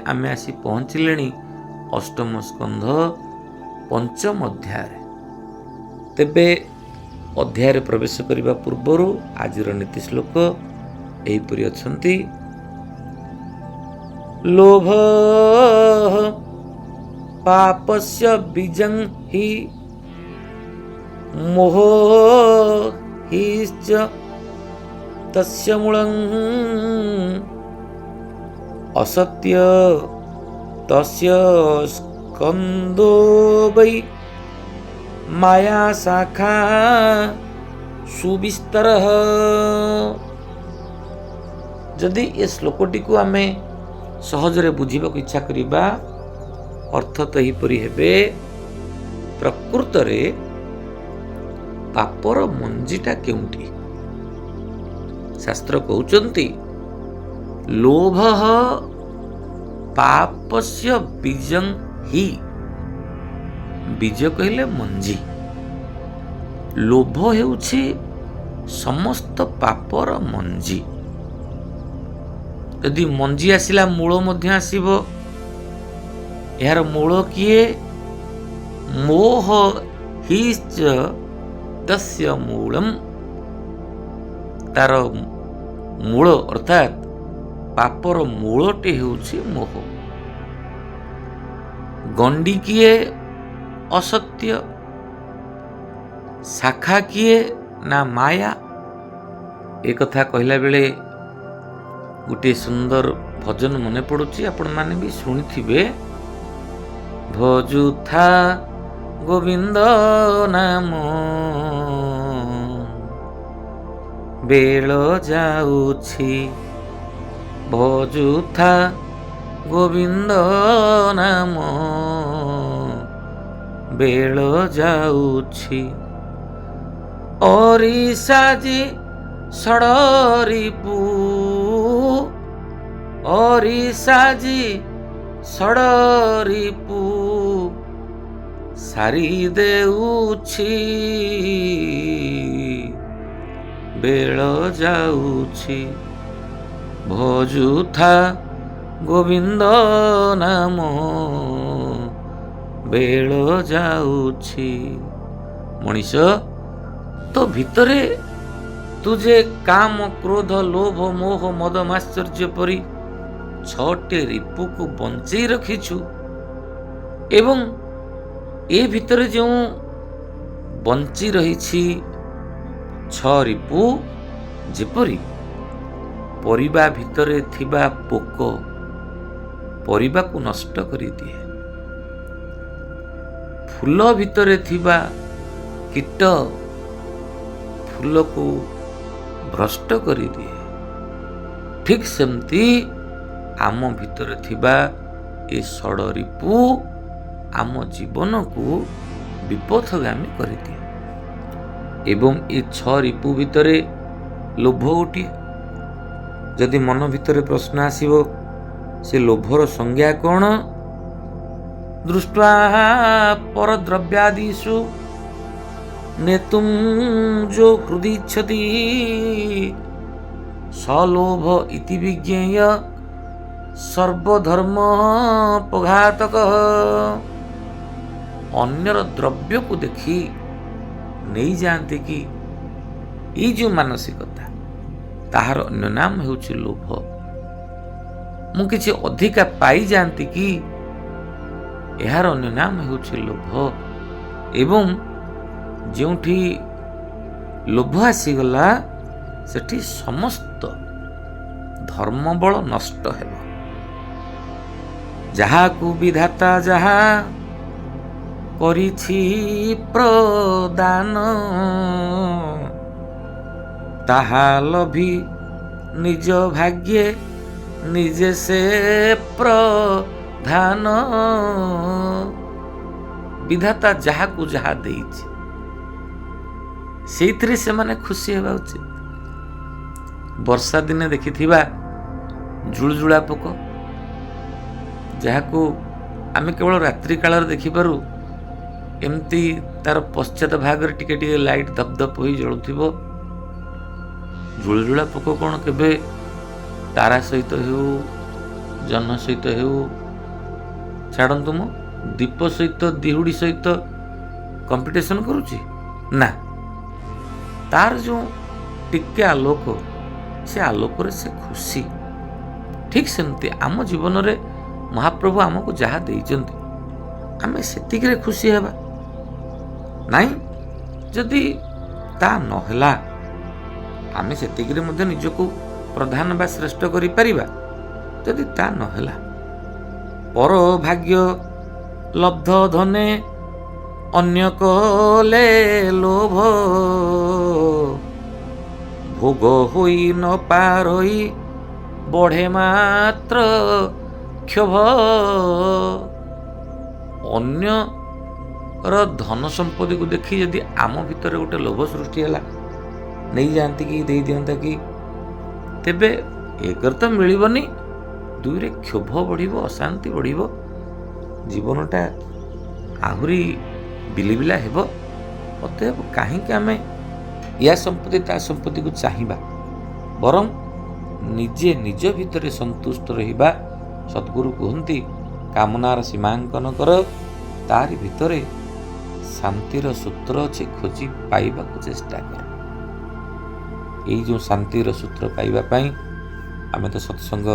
आमे आसी पहुँचिले अष्टम स्कंध पंचम अध्याय। तेबे अध्याय प्रवेश करने पूर्वर आजिर नीति श्लोक एहिपरि अछंती। लोभ पापस्य बीजं हि मोह हिश्च तस्य मूलं असत्य तस्य स्कंदो वै माया शाखा सुविस्तर। जदि ए श्लोकटी को आमे सहजरे बुझिबाक इच्छा करिबा अर्थ तो एहिपरि हेबे। प्रकृत रे पापर मंजीटा केउंटी? शास्त्र कहउचंती लोभ पापस्य बीजं हि। बीज कहले मंजी। लोभ हेउछि समस्त पापर मंजी। यदि मंजी आसिला मूल मध्य आसिबो। यार मूल किए? मोह हिश्च तस्य मूलम। तार मूल अर्थात पापर मूलटे हेउछि मोह। गंडी किए? असत्य। शाखा किए? ना माया। एक कथा कहला बेले गोटे सुंदर भजन मने पड़ुछि, आपण माने भी शुणिथिबे। भजुथा गोविंद नाम बेल जाउछि। भजुथा गोविंद नाम बेल जाउछि। ओरिसाजी षडरिपु ओरिसाजी षडरिपु सारी देउछि। बेल जाउछि। भजुथा गोविंद नाम बेल जाउछि। मनीष तो भितरे तुझे काम क्रोध लोभ मोह मद माश्चर्य परी छटे रिपु को बंचई रखिछु। एवं ए भितरे जो बंची रही छ रिपु, जेपरी परिबा भितरे थिबा पोक परिबा को नष्ट करि दिए। फूल भितरे थिबा कीट फूल को भ्रष्ट करि दिए। ठीक सेमती आम भितरे थिबा ए षडरिपु आम जीवन को विपथगामी करि दिए। एवं ए छ रिपु भितरे लोभ गोटिए। जदि मन भितरे प्रश्न आसिबो से लोभर संज्ञा कौन? दृष्ट्वा परद्रव्यादिषु नेतुम जो हृदि इच्छति सलोभ इति विज्ञेय सर्वधर्म पघातक। अन्यर द्रव्य को देखी नहीं जानते कि ये जो मानसिकता ताहार अन्य नाम हेउछि लोभ। मु किछि अधिका पाई जानती कि यार अन्य नाम हेउछि लोभ। एवं जोठी लोभ आसीगला सेठी समस्त धर्म बल नष्ट हेबो। जहा को विधाता जहा करिछि प्रदान ताहा लभी निज भाग्ये निजे से प्रधान। विधाता जहा को जहा देइछि सेइथिरे से माने खुशी हेबा उचित। वर्षा दिने देखिथिबा जुळजुळा पोक जहाको आमे केवल रात्रि काल देखिपारू। एमती तार पश्चात भाग टिके टिके लाइट धपधप हो जलुथिबो। जुळजुळा पोक कौन केबे तारा सहित हो ଜହ୍ନ ସହିତ ହେଉ, ଛାଡ଼ନ୍ତୁ, ମୁଁ ଦୀପ ସହିତ ଦିହୁଡ଼ି ସହିତ କମ୍ପିଟିସନ୍ କରୁଛି ନା। ତାର ଯେଉଁ ଟିକେ ଆଲୋକ, ସେ ଆଲୋକରେ ସେ ଖୁସି। ଠିକ୍ ସେମିତି ଆମ ଜୀବନରେ ମହାପ୍ରଭୁ ଆମକୁ ଯାହା ଦେଇଛନ୍ତି ଆମେ ସେତିକିରେ ଖୁସି ହେବା। ନାଇଁ, ଯଦି ତା ନହେଲା ଆମେ ସେତିକିରେ ମଧ୍ୟ ନିଜକୁ ପ୍ରଧାନ ବା ଶ୍ରେଷ୍ଠ କରିପାରିବା। ଯଦି ତା ନହେଲା, ପର ଭାଗ୍ୟ ଲବ୍ଧ ଧନେ ଅନ୍ୟ କଲେ ଲୋଭ, ଭୋଗ ହୋଇ ନ ପାରଇ ବଢ଼େ ମାତ୍ର କ୍ଷୋଭ। ଅନ୍ୟର ଧନ ସମ୍ପତ୍ତିକୁ ଦେଖି ଯଦି ଆମ ଭିତରେ ଗୋଟେ ଲୋଭ ସୃଷ୍ଟି ହେଲା, ନେଇଯାଆନ୍ତି କି ଦେଇଦିଅନ୍ତା କି, ତେବେ ଏକରେ ତ ମିଳିବନି, ଦୁଇରେ କ୍ଷୋଭ ବଢ଼ିବ, ଅଶାନ୍ତି ବଢ଼ିବ, ଜୀବନଟା ଆହୁରି ବିଲିବିଲା ହେବ। ଅତଏବ କାହିଁକି ଆମେ ୟା ସମ୍ପତ୍ତି ତା ସମ୍ପତ୍ତିକୁ ଚାହିଁବା? ବରଂ ନିଜେ ନିଜ ଭିତରେ ସନ୍ତୁଷ୍ଟ ରହିବା। ସଦ୍ଗୁରୁ କୁହନ୍ତି, କାମନାର ସୀମାଙ୍କନ କର, ତାରି ଭିତରେ ଶାନ୍ତିର ସୂତ୍ର ଅଛି, ଖୋଜି ପାଇବାକୁ ଚେଷ୍ଟା କର। ଏଇ ଯେଉଁ ଶାନ୍ତିର ସୂତ୍ର ପାଇବା ପାଇଁ ଆମେ ତ ସତ୍ସଙ୍ଗ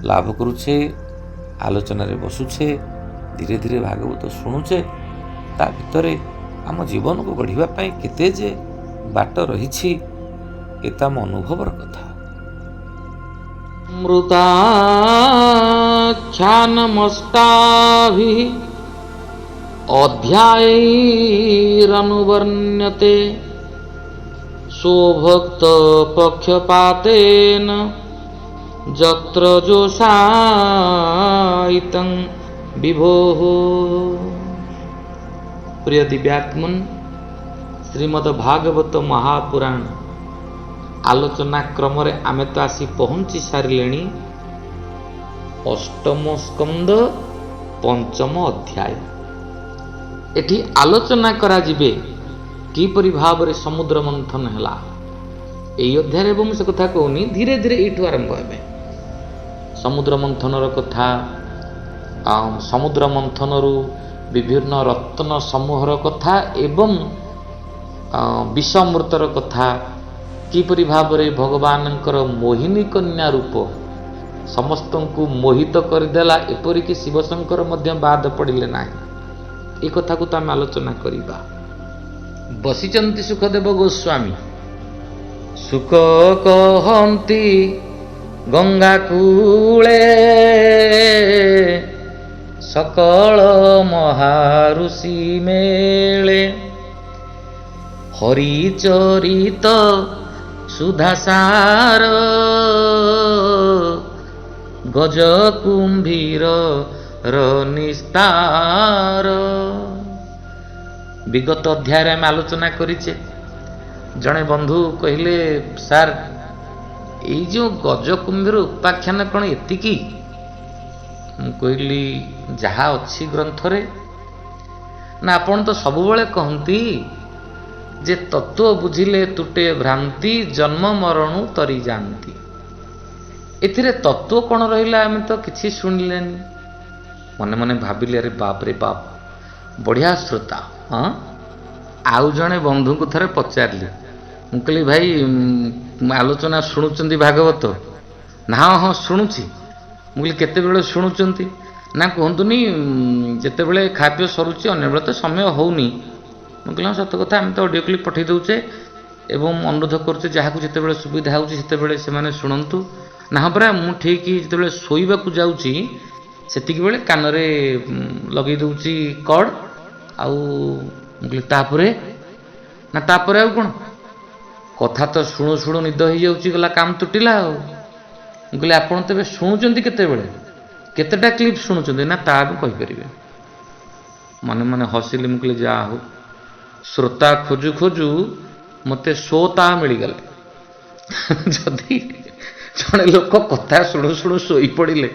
ଲାଭ କରୁଛେ, ଆଲୋଚନାରେ ବସୁଛେ, ଧୀରେ ଧୀରେ ଭାଗବତ ଶୁଣୁଛେ। ତା ଭିତରେ ଆମ ଜୀବନକୁ ଗଢ଼ିବା ପାଇଁ କେତେ ଯେ ବାଟ ରହିଛି, ଏ ତ ଆମ ଅନୁଭବର କଥା। ମୃତାଖ୍ୟାନମଷ୍ଟାଭିଃ ଅଧ୍ୟାୟैରනුବର୍ଣ୍ଣ୍ୟତେ स्वभक्त पक्षपातेन जत्र जोषायितं विभोः। प्रिय दिव्यात्मन, श्रीमद् भागवत महापुराण आलोचना क्रम रे आमे तो आसी पहुंची सारिलेणी अष्टम स्कंद पंचम अध्याय। एठी आलोचना करा जिबे किपरि भाव रे समुद्र मंथन हैला। एई अध्याय रे से कथा कहूनी, धीरे धीरे एठू आरंभ हेबे। समुद्र मंथनर कथा, समुद्र मंथनरु विभिन्न रत्न समूहर कथा एवं विषमृतर कथा, किपरि भाव रे भगवानंकर मोहिनी कन्या रूप समस्तंकु मोहित करदेला, एपरिक शिवशंकर मध्य बाद पड़िले नाही। ए कथा को तो आम आलोचना करिबा। बसिचंती सुखदेव गोस्वामी। सुख कहंती गंगा कूले सकल महाऋषि मेले, हरिचरित सुधासार गज कुंभीर निस्तार। विगत अध्याय आम आलोचना करिचे। जड़े बंधु कहले, सार ये जो गज कुंभीर उपाख्यान कौन एतिकी? कहली जहा अच्छी ग्रंथ रे ना, आपण तो सबुबले कहती जे तत्व बुझिले तुटे भ्रांति, जन्म मरणु तरी जानती। एथिरे तत्व कौन रहिला आमे तो किछि सुनिलेनी। मने मने भाबिले, अरे बाप रे बाप, बढ़िया श्रोता। हाँ, आउ जड़े बंधु को थरे पचारली, मु कहली भाई आलोचना शुणुचंती भागवत ना? हाँ शुणुची। मु कहली केतेबेले शुणुचंती ना? कहतुनी जेतेबेले खाद्य सरुची, अन्य बेले तो समय होउनी। मु कहली सत कथा, आम तो ऑडियो क्लिप पठे दउचे एवं अनुरोध करुचे जहाकू जेतेबेले सुविधा होउची सेतेबेले सेमाने शुणंतु ना। परा मु ठीक जेतेबेले सोइबाकू जाउची सेतिकी बेले कानरे लगेई दउची कॉर्ड। आउ तापरे ना, तापरे आउ कोन कथा तो शुणु शुणु निद हो जाउची, गला काम तुटिला। मु कहली आपण तेबे शुणुचंती केतेबेले, केतेटा क्लिप शुणुचंती ना? ता भी कहि परिबे। मने मने हसिली। मु कहली जा हो, श्रोता खोजु खोजु मते श्रोता मिली गले। जदि जड़े लोक कथा शुणु शुणु सोई पड़िले,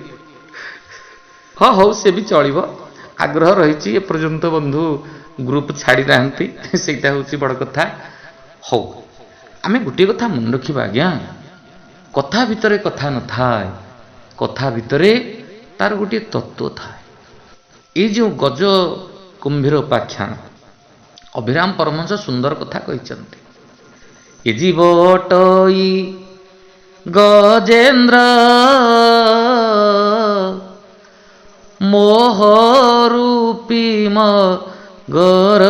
हाँ हौ से भी चलिबो। आग्रह रही एपर्यंत बंधु ग्रुप छाड़ी नाहंती, सेटा होची बड़ कथा। हौ आमे गोटे कथा मन रखिबा आज्ञा, कथा भितरे कथा न थाए, କଥା ଭିତରେ ତାର ଗୋଟିଏ ତତ୍ତ୍ୱ ଥାଏ। ଏଇ ଯେଉଁ ଗଜ କୁମ୍ଭୀର ଉପାଖ୍ୟାନ ଅଭିରାମ ପରମହଂସ ସୁନ୍ଦର କଥା କହିଛନ୍ତି। ଏ ଜୀବ ଅଟଇ ଗଜେନ୍ଦ୍ର ମୋହରୂପୀ ମଗର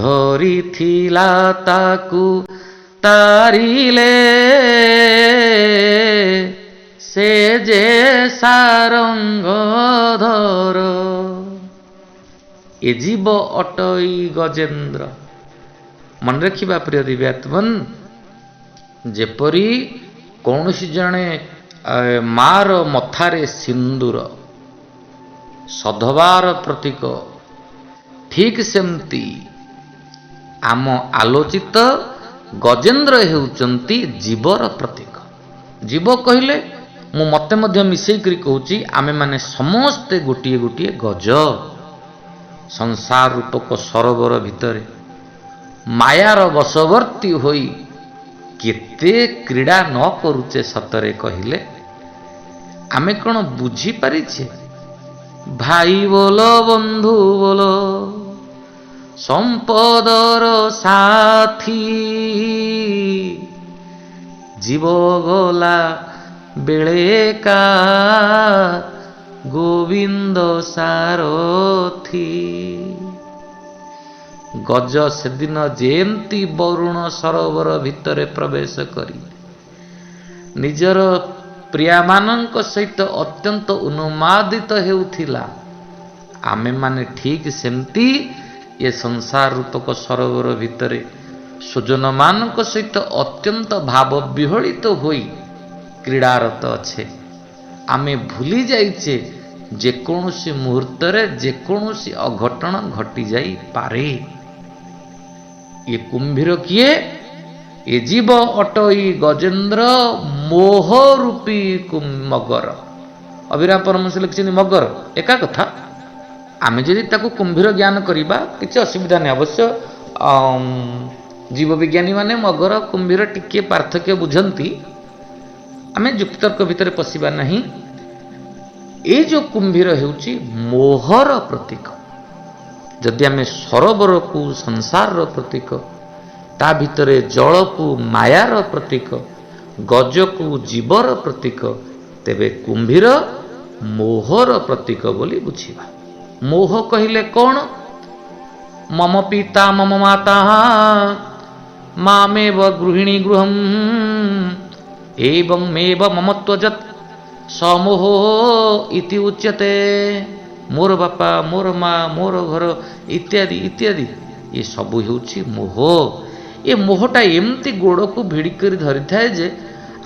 ଧରିଥିଲା ତାକୁ ତାରିଲେ ସେ ଯେ ସାରଙ୍ଗଧର। ଏ ଜୀବ ଅଟଇ ଗଜେନ୍ଦ୍ର। ମନେ ରଖିବା ପ୍ରିୟ ଦିବ୍ୟାତ୍ମନ, ଯେପରି କୌଣସି ଜଣେ ମାର ମଥାରେ ସିନ୍ଦୁର ସଧବାର ପ୍ରତୀକ, ଠିକ୍ ସେମିତି ଆମ ଆଲୋଚିତ ଗଜେନ୍ଦ୍ର ହେଉଛନ୍ତି ଜୀବର ପ୍ରତୀକ। ଜୀବ କହିଲେ ମୁଁ ମୋତେ ମଧ୍ୟ ମିଶେଇକରି କହୁଛି, ଆମେମାନେ ସମସ୍ତେ ଗୋଟିଏ ଗୋଟିଏ ଗଜ। ସଂସାର ରୂପକ ସରୋବର ଭିତରେ ମାୟାର ବଶବର୍ତ୍ତୀ ହୋଇ କେତେ କ୍ରୀଡ଼ା ନ କରୁଛେ ସତରେ କହିଲେ? ଆମେ କ'ଣ ବୁଝିପାରିଛେ? ଭାଇ ବୋଲ ବନ୍ଧୁ ବୋଲ ସମ୍ପଦର ସାଥୀ, ଜୀବ ଗଲା ବେଳେକା ଗୋବିନ୍ଦ ସାରଥୀ। ଗଜ ସେଦିନ ଯେମିତି ବରୁଣ ସରୋବର ଭିତରେ ପ୍ରବେଶ କରି ନିଜର ପ୍ରିୟାମାନଙ୍କ ସହିତ ଅତ୍ୟନ୍ତ ଉନ୍ମାଦିତ ହେଉଥିଲା, ଆମେମାନେ ଠିକ୍ ସେମିତି ଏ ସଂସାର ରୂପକ ସରୋବର ଭିତରେ ସ୍ୱଜନମାନଙ୍କ ସହିତ ଅତ୍ୟନ୍ତ ଭାବ ବିହଳିତ ହୋଇ କ୍ରୀଡ଼ାରତ ଅଛେ। ଆମେ ଭୁଲି ଯାଇଛେ ଯେକୌଣସି ମୁହୂର୍ତ୍ତରେ ଯେକୌଣସି ଅଘଟଣ ଘଟିଯାଇପାରେ। ଏ କୁମ୍ଭୀର କିଏ? ଏ ଜୀବ ଅଟଇ ଗଜେନ୍ଦ୍ର ମୋହରୂପୀ ମଗର। ଅଭିରାମ ପରମହଂସ ଲେଖିଛନ୍ତି ମଗର ଏକା କଥା। ଆମେ ଯଦି ତାକୁ କୁମ୍ଭୀର ଜ୍ଞାନ କରିବା କିଛି ଅସୁବିଧା ନାହିଁ। ଅବଶ୍ୟ ଜୀବବିଜ୍ଞାନୀମାନେ ମଗର କୁମ୍ଭୀର ଟିକିଏ ପାର୍ଥକ୍ୟ ବୁଝନ୍ତି, ଆମେ ଯୁକ୍ତତର୍କ ଭିତରେ ପଶିବା ନାହିଁ। ଏଇ ଯେଉଁ କୁମ୍ଭୀର ହେଉଛି ମୋହର ପ୍ରତୀକ। ଯଦି ଆମେ ସରୋବରକୁ ସଂସାରର ପ୍ରତୀକ, ତା ଭିତରେ ଜଳକୁ ମାୟାର ପ୍ରତୀକ, ଗଜକୁ ଜୀବର ପ୍ରତୀକ, ତେବେ କୁମ୍ଭୀର ମୋହର ପ୍ରତୀକ ବୋଲି ବୁଝିବା। ମୋହ କହିଲେ କ'ଣ? ମମ ପିତା ମମ ମାତା ମାମେବ ଗୃହିଣୀ ଗୃହମ୍ ଏବଂ ମେବ ମମତ୍ୱଯତ୍ ସମୋହ ଇତି ଉଚ୍ୟତେ। ମୋର ବାପା, ମୋର ମା, ମୋର ଘର ଇତ୍ୟାଦି ଇତ୍ୟାଦି, ଏ ସବୁ ହେଉଛି ମୋହ। ଏ ମୋହଟା ଏମିତି ଗୋଡ଼କୁ ଭିଡ଼ି କରି ଧରିଥାଏ ଯେ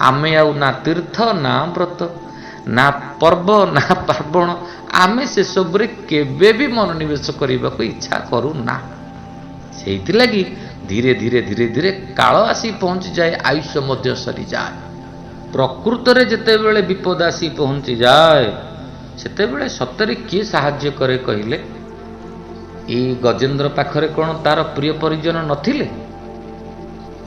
ଆମେ ଆଉ ନା ତୀର୍ଥ, ନା ବ୍ରତ, ନା ପର୍ବ, ନା ପାର୍ବଣ, ଆମେ ସେସବୁରେ କେବେ ବି ମନୋନିବେଶ କରିବାକୁ ଇଚ୍ଛା କରୁନା। ସେଇଥିଲାଗି ଧୀରେ ଧୀରେ ଧୀରେ ଧୀରେ କାଳ ଆସି ପହଞ୍ଚିଯାଏ, ଆୟୁଷ ମଧ୍ୟ ସରିଯାଏ। ପ୍ରକୃତରେ ଯେତେବେଳେ ବିପଦ ଆସି ପହଞ୍ଚିଯାଏ, ସେତେବେଳେ ସତରେ କିଏ ସାହାଯ୍ୟ କରେ କହିଲେ? ଏଇ ଗଜେନ୍ଦ୍ର ପାଖରେ କ'ଣ ତାର ପ୍ରିୟ ପରିଜନ ନଥିଲେ?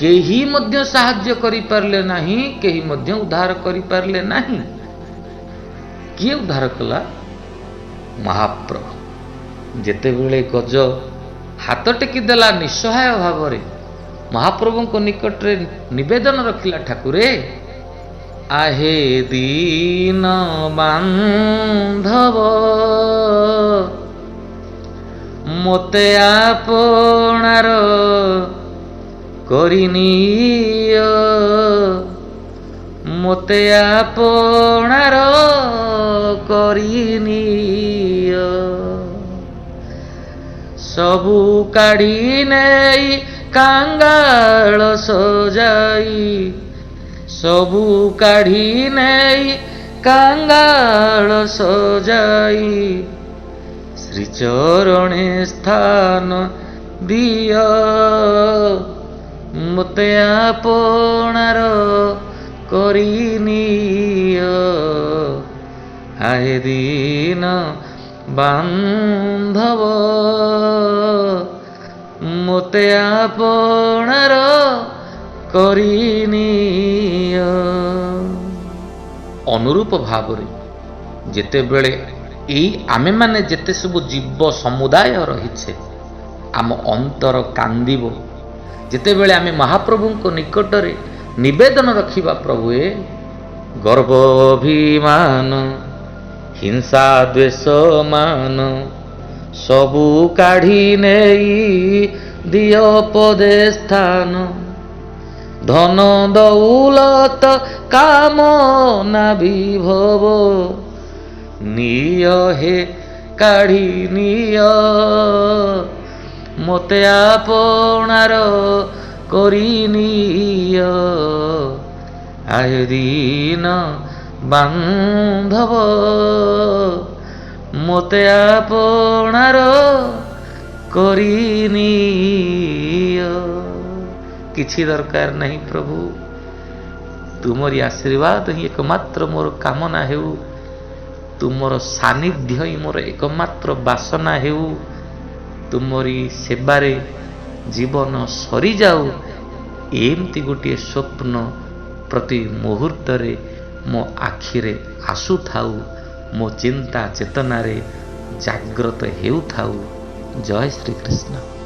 କେହି ମଧ୍ୟ ସାହାଯ୍ୟ କରିପାରିଲେ ନାହିଁ, କେହି ମଧ୍ୟ ଉଦ୍ଧାର କରିପାରିଲେ ନାହିଁ। କିଏ ଉଦ୍ଧାର କଲା? ମହାପ୍ରଭୁ। ଯେତେବେଳେ ଗଜ ହାତ ଟେକିଦେଲା ନିଃସହାୟ ଭାବରେ, ମହାପ୍ରଭୁଙ୍କ ନିକଟରେ ନିବେଦନ ରଖିଲା, ଠାକୁରେ ଆହେ ଦୀନ ବାନ୍ଧବ ମୋତେ ଆପଣାର କରିନିଅ, ମୋତେ ଆପଣାର କରିନିଅ। ସବୁ କାଢ଼ି ନେଇ କାଙ୍ଗାଳ ସଜାଇ, ସବୁ କାଢ଼ି ନେଇ କାଙ୍ଗାଳ ସଜାଇ, ଶ୍ରୀଚରଣେ ସ୍ଥାନ ଦିଅ, ମୋତେ ଆପଣାର କରିନିଅ। ହାୟ ଦୀନ ବାନ୍ଧବ ମୋତେ ଆପଣାର କରିନିଅ। ଅନୁରୂପ ଭାବରେ ଯେତେବେଳେ ଏଇ ଆମେମାନେ ଯେତେ ସବୁ ଜୀବ ସମୁଦାୟ ରହିଛେ, ଆମ ଅନ୍ତର କାନ୍ଦିବ ଯେତେବେଳେ ଆମେ ମହାପ୍ରଭୁଙ୍କ ନିକଟରେ ନିବେଦନ ରଖିବା, ପ୍ରଭୁଏ ଗର୍ବ ଅଭିମାନ ହିଂସା ଦ୍ୱେଷ ମାନ ସବୁ କାଢ଼ି ନେଇ ଦିଅ ପଦେ ସ୍ଥାନ। ଧନ ଦୌଲତ କାମନା ବିଭବ ନିଅ ହେ କାଢ଼ି ନିଅ। ମୋତେ ଆପଣାର କରିନିଅ। ଆଏ ଦୀନ ବାନ୍ଧବ ମୋତେ ଆପଣାର କରିନିଅ। କିଛି ଦରକାର ନାହିଁ ପ୍ରଭୁ, ତୁମରି ଆଶୀର୍ବାଦ ହିଁ ଏକମାତ୍ର ମୋର କାମନା ହେଉ। ତୁମର ସାନ୍ନିଧ୍ୟ ହିଁ ମୋର ଏକମାତ୍ର ବାସନା ହେଉ। ତୁମରି ସେବାରେ ଜୀବନ ସରିଯାଉ, ଏମିତି ଗୋଟିଏ ସ୍ୱପ୍ନ ପ୍ରତି ମୁହୂର୍ତ୍ତରେ ମୋ ଆଖିରେ ଆସୁଥାଉ, ମୋ ଚିନ୍ତା ଚେତନାରେ ଜାଗ୍ରତ ହେଉଥାଉ। ଜୟ ଶ୍ରୀକୃଷ୍ଣ।